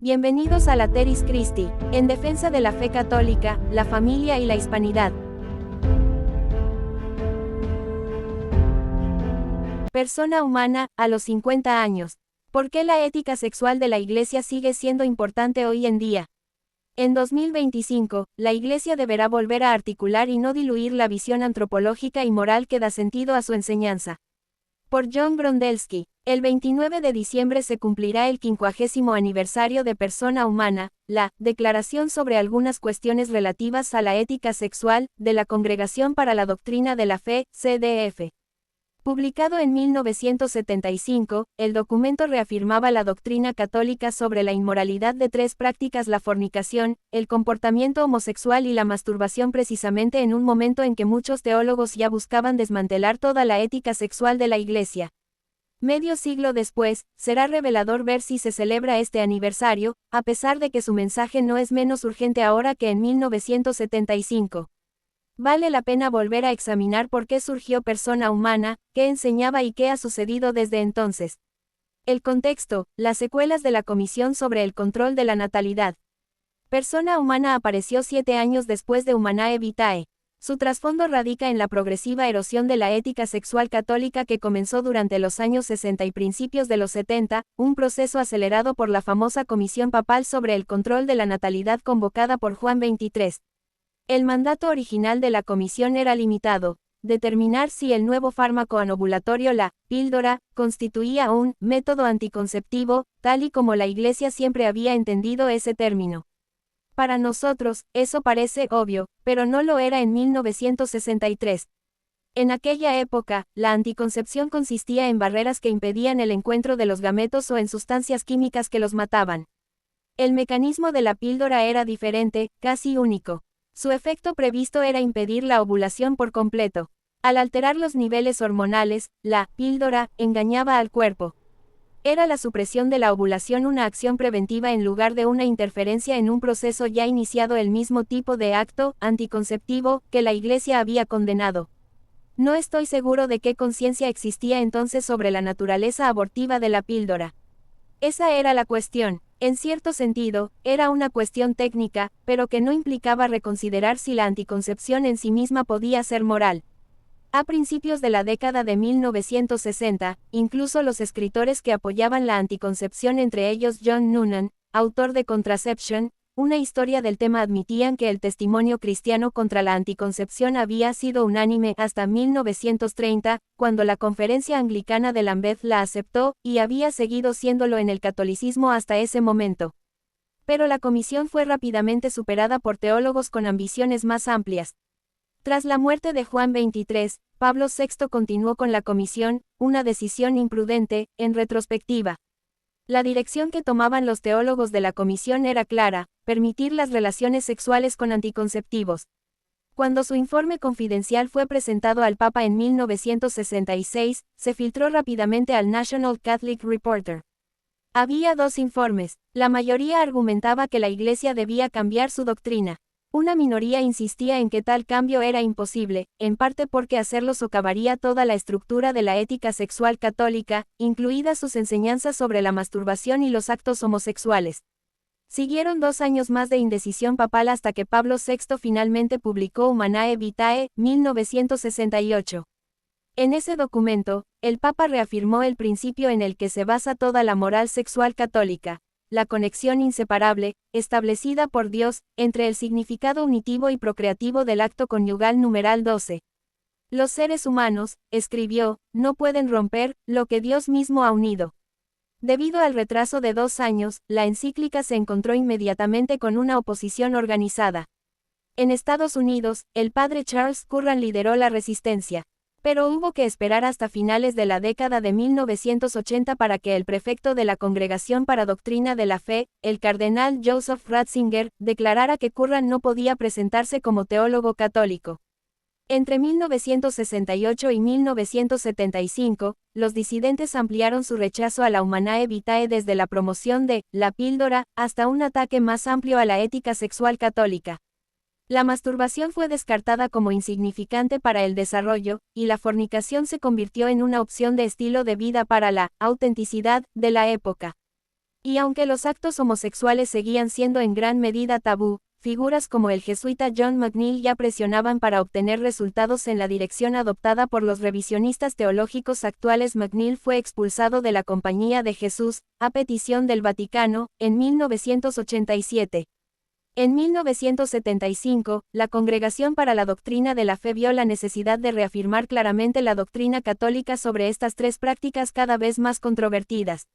Bienvenidos a Lateris Christi, en defensa de la fe católica, la familia y la hispanidad. Persona humana, a los 50 años. ¿Por qué la ética sexual de la Iglesia sigue siendo importante hoy en día? En 2025, la Iglesia deberá volver a articular y no diluir la visión antropológica y moral que da sentido a su enseñanza. Por John Grondelsky. El 29 de diciembre se cumplirá el 50º aniversario de Persona Humana, la Declaración sobre algunas cuestiones relativas a la ética sexual, de la Congregación para la Doctrina de la Fe, CDF. Publicado en 1975, el documento reafirmaba la doctrina católica sobre la inmoralidad de tres prácticas: la fornicación, el comportamiento homosexual y la masturbación, precisamente en un momento en que muchos teólogos ya buscaban desmantelar toda la ética sexual de la Iglesia. Medio siglo después, será revelador ver si se celebra este aniversario, a pesar de que su mensaje no es menos urgente ahora que en 1975. Vale la pena volver a examinar por qué surgió Persona Humana, qué enseñaba y qué ha sucedido desde entonces. El contexto: las secuelas de la Comisión sobre el Control de la Natalidad. Persona Humana apareció 7 años después de Humanae Vitae. Su trasfondo radica en la progresiva erosión de la ética sexual católica que comenzó durante los años 60 y principios de los 70, un proceso acelerado por la famosa Comisión Papal sobre el Control de la Natalidad convocada por Juan XXIII. El mandato original de la comisión era limitado: determinar si el nuevo fármaco anovulatorio, la píldora, constituía un método anticonceptivo, tal y como la Iglesia siempre había entendido ese término. Para nosotros, eso parece obvio, pero no lo era en 1963. En aquella época, la anticoncepción consistía en barreras que impedían el encuentro de los gametos o en sustancias químicas que los mataban. El mecanismo de la píldora era diferente, casi único. Su efecto previsto era impedir la ovulación por completo. Al alterar los niveles hormonales, la píldora engañaba al cuerpo. Era la supresión de la ovulación, una acción preventiva en lugar de una interferencia en un proceso ya iniciado, el mismo tipo de acto anticonceptivo que la Iglesia había condenado. No estoy seguro de qué conciencia existía entonces sobre la naturaleza abortiva de la píldora. Esa era la cuestión. En cierto sentido, era una cuestión técnica, pero que no implicaba reconsiderar si la anticoncepción en sí misma podía ser moral. A principios de la década de 1960, incluso los escritores que apoyaban la anticoncepción, entre ellos John Noonan, autor de Contraception, una historia del tema, admitían que el testimonio cristiano contra la anticoncepción había sido unánime hasta 1930, cuando la Conferencia Anglicana de Lambeth la aceptó, y había seguido siéndolo en el catolicismo hasta ese momento. Pero la comisión fue rápidamente superada por teólogos con ambiciones más amplias. Tras la muerte de Juan XXIII, Pablo VI continuó con la comisión, una decisión imprudente, en retrospectiva. La dirección que tomaban los teólogos de la comisión era clara: permitir las relaciones sexuales con anticonceptivos. Cuando su informe confidencial fue presentado al Papa en 1966, se filtró rápidamente al National Catholic Reporter. Había dos informes. La mayoría argumentaba que la Iglesia debía cambiar su doctrina. Una minoría insistía en que tal cambio era imposible, en parte porque hacerlo socavaría toda la estructura de la ética sexual católica, incluidas sus enseñanzas sobre la masturbación y los actos homosexuales. Siguieron 2 años más de indecisión papal hasta que Pablo VI finalmente publicó Humanae Vitae, 1968. En ese documento, el Papa reafirmó el principio en el que se basa toda la moral sexual católica: la conexión inseparable, establecida por Dios, entre el significado unitivo y procreativo del acto conyugal. Numeral 12. Los seres humanos, escribió, no pueden romper lo que Dios mismo ha unido. Debido al retraso de 2 años, la encíclica se encontró inmediatamente con una oposición organizada. En Estados Unidos, el padre Charles Curran lideró la resistencia. Pero hubo que esperar hasta finales de la década de 1980 para que el prefecto de la Congregación para Doctrina de la Fe, el cardenal Joseph Ratzinger, declarara que Curran no podía presentarse como teólogo católico. Entre 1968 y 1975, los disidentes ampliaron su rechazo a la Humanae Vitae, desde la promoción de la píldora hasta un ataque más amplio a la ética sexual católica. La masturbación fue descartada como insignificante para el desarrollo, y la fornicación se convirtió en una opción de estilo de vida para la autenticidad de la época. Y aunque los actos homosexuales seguían siendo en gran medida tabú, figuras como el jesuita John McNeill ya presionaban para obtener resultados en la dirección adoptada por los revisionistas teológicos actuales. McNeill fue expulsado de la Compañía de Jesús, a petición del Vaticano, en 1987. En 1975, la Congregación para la Doctrina de la Fe vio la necesidad de reafirmar claramente la doctrina católica sobre estas tres prácticas cada vez más controvertidas.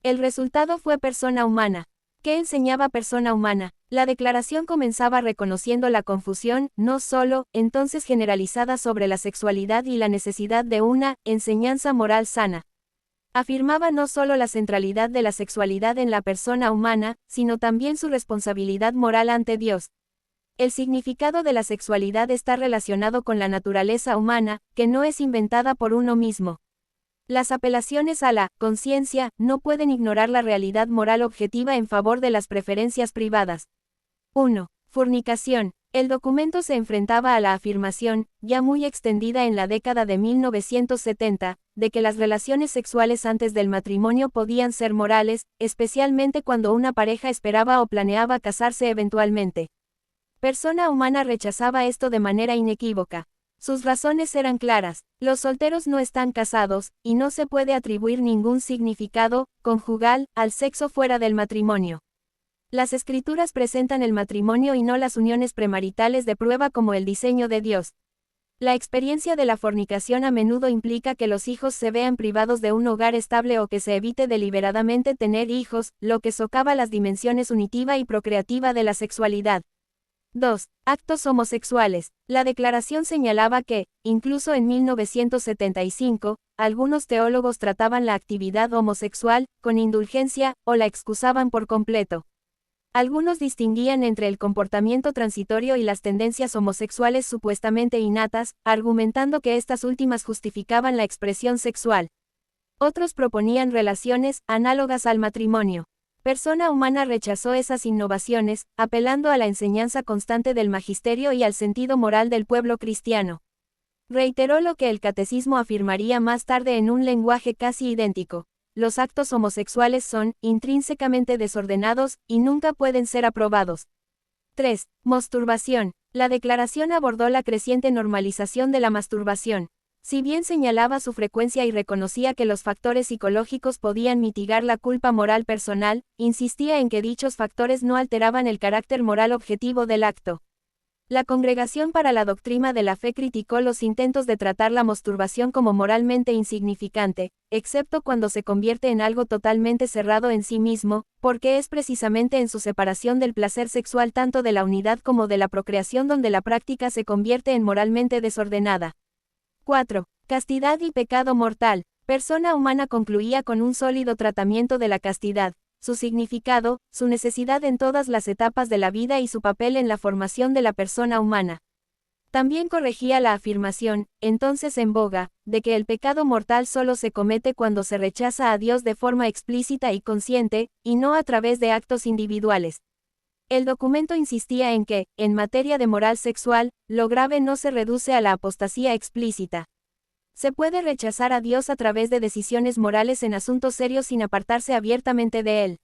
El resultado fue Persona Humana. ¿Qué enseñaba Persona Humana? La declaración comenzaba reconociendo la confusión, no solo, entonces generalizada sobre la sexualidad y la necesidad de una enseñanza moral sana. Afirmaba no solo la centralidad de la sexualidad en la persona humana, sino también su responsabilidad moral ante Dios. El significado de la sexualidad está relacionado con la naturaleza humana, que no es inventada por uno mismo. Las apelaciones a la conciencia no pueden ignorar la realidad moral objetiva en favor de las preferencias privadas. 1. Fornicación. El documento se enfrentaba a la afirmación, ya muy extendida en la década de 1970, de que las relaciones sexuales antes del matrimonio podían ser morales, especialmente cuando una pareja esperaba o planeaba casarse eventualmente. Persona Humana rechazaba esto de manera inequívoca. Sus razones eran claras: los solteros no están casados, y no se puede atribuir ningún significado conjugal al sexo fuera del matrimonio. Las Escrituras presentan el matrimonio y no las uniones premaritales de prueba como el diseño de Dios. La experiencia de la fornicación a menudo implica que los hijos se vean privados de un hogar estable o que se evite deliberadamente tener hijos, lo que socava las dimensiones unitiva y procreativa de la sexualidad. 2. Actos homosexuales. La declaración señalaba que, incluso en 1975, algunos teólogos trataban la actividad homosexual con indulgencia, o la excusaban por completo. Algunos distinguían entre el comportamiento transitorio y las tendencias homosexuales supuestamente innatas, argumentando que estas últimas justificaban la expresión sexual. Otros proponían relaciones análogas al matrimonio. Persona Humana rechazó esas innovaciones, apelando a la enseñanza constante del magisterio y al sentido moral del pueblo cristiano. Reiteró lo que el catecismo afirmaría más tarde en un lenguaje casi idéntico: los actos homosexuales son intrínsecamente desordenados y nunca pueden ser aprobados. 3. Masturbación. La declaración abordó la creciente normalización de la masturbación. Si bien señalaba su frecuencia y reconocía que los factores psicológicos podían mitigar la culpa moral personal, insistía en que dichos factores no alteraban el carácter moral objetivo del acto. La Congregación para la Doctrina de la Fe criticó los intentos de tratar la masturbación como moralmente insignificante, excepto cuando se convierte en algo totalmente cerrado en sí mismo, porque es precisamente en su separación del placer sexual tanto de la unidad como de la procreación donde la práctica se convierte en moralmente desordenada. 4. Castidad y pecado mortal. Persona Humana concluía con un sólido tratamiento de la castidad, su significado, su necesidad en todas las etapas de la vida y su papel en la formación de la persona humana. También corregía la afirmación, entonces en boga, de que el pecado mortal solo se comete cuando se rechaza a Dios de forma explícita y consciente, y no a través de actos individuales. El documento insistía en que, en materia de moral sexual, lo grave no se reduce a la apostasía explícita. Se puede rechazar a Dios a través de decisiones morales en asuntos serios sin apartarse abiertamente de Él.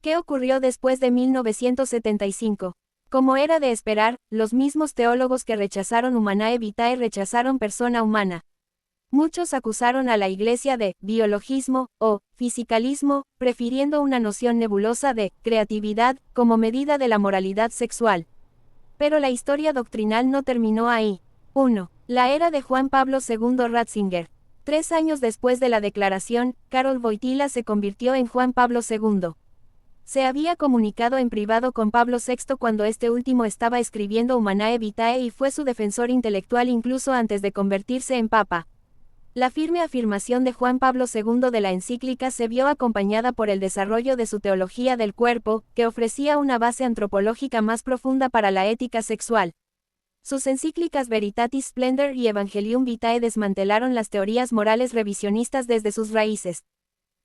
¿Qué ocurrió después de 1975? Como era de esperar, los mismos teólogos que rechazaron Humanae Vitae rechazaron Persona Humana. Muchos acusaron a la Iglesia de biologismo o fisicalismo, prefiriendo una noción nebulosa de creatividad como medida de la moralidad sexual. Pero la historia doctrinal no terminó ahí. 1. La era de Juan Pablo II. Ratzinger. 3 años después de la declaración, Karol Wojtyła se convirtió en Juan Pablo II. Se había comunicado en privado con Pablo VI cuando este último estaba escribiendo Humanae Vitae y fue su defensor intelectual incluso antes de convertirse en papa. La firme afirmación de Juan Pablo II de la encíclica se vio acompañada por el desarrollo de su teología del cuerpo, que ofrecía una base antropológica más profunda para la ética sexual. Sus encíclicas Veritatis Splendor y Evangelium Vitae desmantelaron las teorías morales revisionistas desde sus raíces.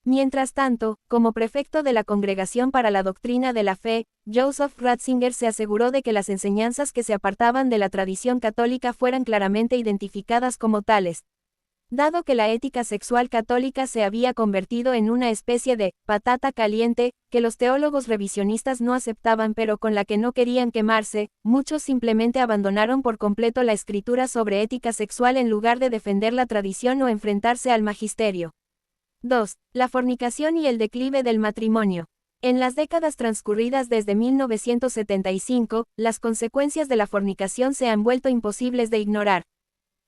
Mientras tanto, como prefecto de la Congregación para la Doctrina de la Fe, Joseph Ratzinger se aseguró de que las enseñanzas que se apartaban de la tradición católica fueran claramente identificadas como tales. Dado que la ética sexual católica se había convertido en una especie de patata caliente, que los teólogos revisionistas no aceptaban pero con la que no querían quemarse, muchos simplemente abandonaron por completo la escritura sobre ética sexual en lugar de defender la tradición o enfrentarse al magisterio. 2. La fornicación y el declive del matrimonio. En las décadas transcurridas desde 1975, las consecuencias de la fornicación se han vuelto imposibles de ignorar.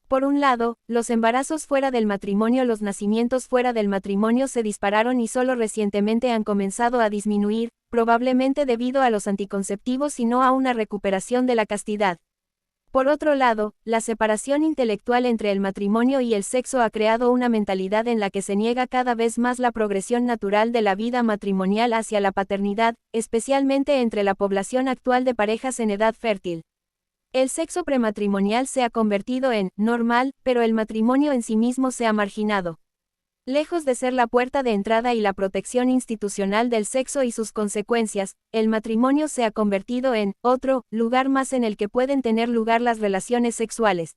Por un lado, los embarazos fuera del matrimonio, los nacimientos fuera del matrimonio se dispararon y solo recientemente han comenzado a disminuir, probablemente debido a los anticonceptivos y no a una recuperación de la castidad. Por otro lado, la separación intelectual entre el matrimonio y el sexo ha creado una mentalidad en la que se niega cada vez más la progresión natural de la vida matrimonial hacia la paternidad, especialmente entre la población actual de parejas en edad fértil. El sexo prematrimonial se ha convertido en normal, pero el matrimonio en sí mismo se ha marginado. Lejos de ser la puerta de entrada y la protección institucional del sexo y sus consecuencias, el matrimonio se ha convertido en otro lugar más en el que pueden tener lugar las relaciones sexuales.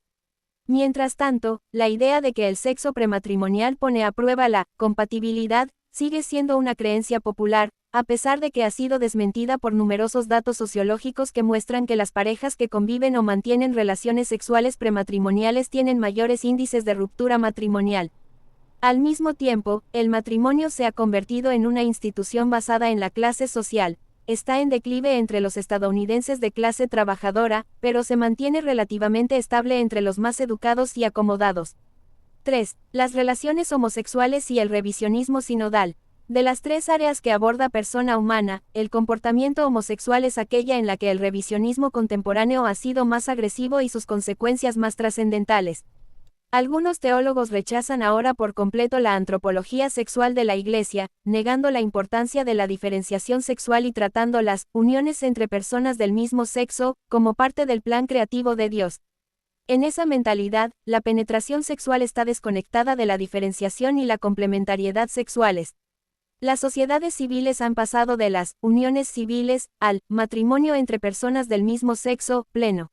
Mientras tanto, la idea de que el sexo prematrimonial pone a prueba la compatibilidad sigue siendo una creencia popular, a pesar de que ha sido desmentida por numerosos datos sociológicos que muestran que las parejas que conviven o mantienen relaciones sexuales prematrimoniales tienen mayores índices de ruptura matrimonial. Al mismo tiempo, el matrimonio se ha convertido en una institución basada en la clase social, está en declive entre los estadounidenses de clase trabajadora, pero se mantiene relativamente estable entre los más educados y acomodados. 3. Las relaciones homosexuales y el revisionismo sinodal. De las tres áreas que aborda Persona Humana, el comportamiento homosexual es aquella en la que el revisionismo contemporáneo ha sido más agresivo y sus consecuencias más trascendentales. Algunos teólogos rechazan ahora por completo la antropología sexual de la Iglesia, negando la importancia de la diferenciación sexual y tratando las uniones entre personas del mismo sexo como parte del plan creativo de Dios. En esa mentalidad, la penetración sexual está desconectada de la diferenciación y la complementariedad sexuales. Las sociedades civiles han pasado de las uniones civiles al matrimonio entre personas del mismo sexo pleno.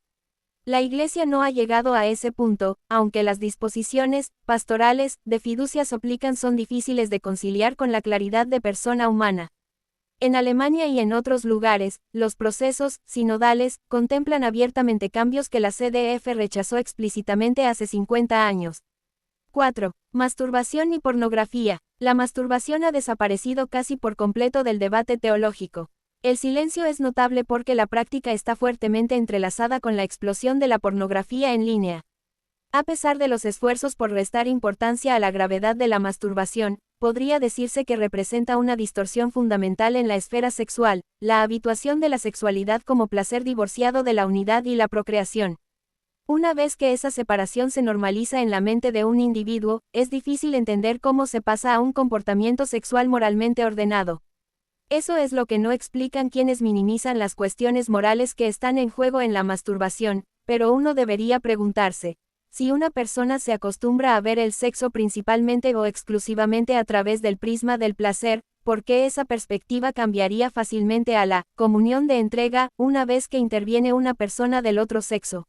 La Iglesia no ha llegado a ese punto, aunque las disposiciones pastorales de fiducia supplican son difíciles de conciliar con la claridad de Persona Humana. En Alemania y en otros lugares, los procesos sinodales contemplan abiertamente cambios que la CDF rechazó explícitamente hace 50 años. 4. Masturbación y pornografía. La masturbación ha desaparecido casi por completo del debate teológico. El silencio es notable porque la práctica está fuertemente entrelazada con la explosión de la pornografía en línea. A pesar de los esfuerzos por restar importancia a la gravedad de la masturbación, podría decirse que representa una distorsión fundamental en la esfera sexual, la habituación de la sexualidad como placer divorciado de la unidad y la procreación. Una vez que esa separación se normaliza en la mente de un individuo, es difícil entender cómo se pasa a un comportamiento sexual moralmente ordenado. Eso es lo que no explican quienes minimizan las cuestiones morales que están en juego en la masturbación, pero uno debería preguntarse, si una persona se acostumbra a ver el sexo principalmente o exclusivamente a través del prisma del placer, ¿por qué esa perspectiva cambiaría fácilmente a la comunión de entrega una vez que interviene una persona del otro sexo?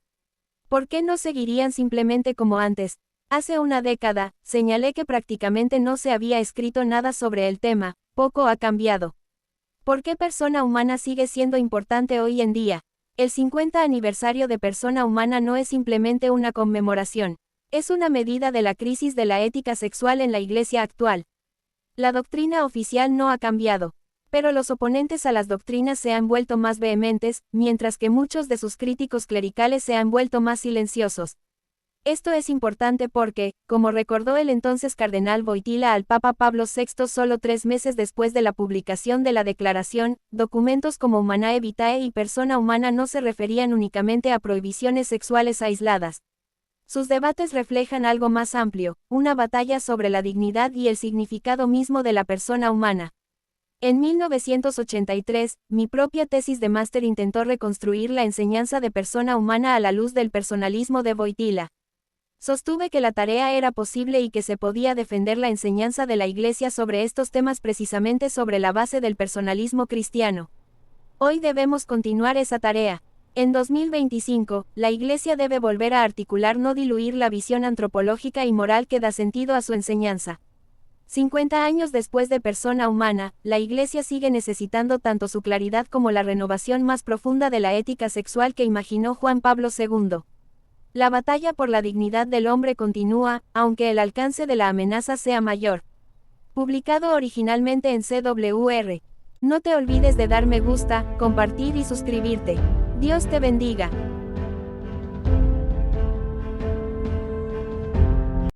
¿Por qué no seguirían simplemente como antes? Hace una década, señalé que prácticamente no se había escrito nada sobre el tema, poco ha cambiado. ¿Por qué Persona Humana sigue siendo importante hoy en día? El 50 aniversario de Persona Humana no es simplemente una conmemoración, es una medida de la crisis de la ética sexual en la Iglesia actual. La doctrina oficial no ha cambiado, pero los oponentes a las doctrinas se han vuelto más vehementes, mientras que muchos de sus críticos clericales se han vuelto más silenciosos. Esto es importante porque, como recordó el entonces cardenal Wojtyła al Papa Pablo VI solo 3 meses después de la publicación de la declaración, documentos como Humanae Vitae y Persona Humana no se referían únicamente a prohibiciones sexuales aisladas. Sus debates reflejan algo más amplio, una batalla sobre la dignidad y el significado mismo de la persona humana. En 1983, mi propia tesis de máster intentó reconstruir la enseñanza de Persona Humana a la luz del personalismo de Wojtyła. Sostuve que la tarea era posible y que se podía defender la enseñanza de la Iglesia sobre estos temas precisamente sobre la base del personalismo cristiano. Hoy debemos continuar esa tarea. En 2025, la Iglesia debe volver a articular, no diluir la visión antropológica y moral que da sentido a su enseñanza. 50 años después de Persona Humana, la Iglesia sigue necesitando tanto su claridad como la renovación más profunda de la ética sexual que imaginó Juan Pablo II. La batalla por la dignidad del hombre continúa, aunque el alcance de la amenaza sea mayor. Publicado originalmente en CWR. No te olvides de dar me gusta, compartir y suscribirte. Dios te bendiga.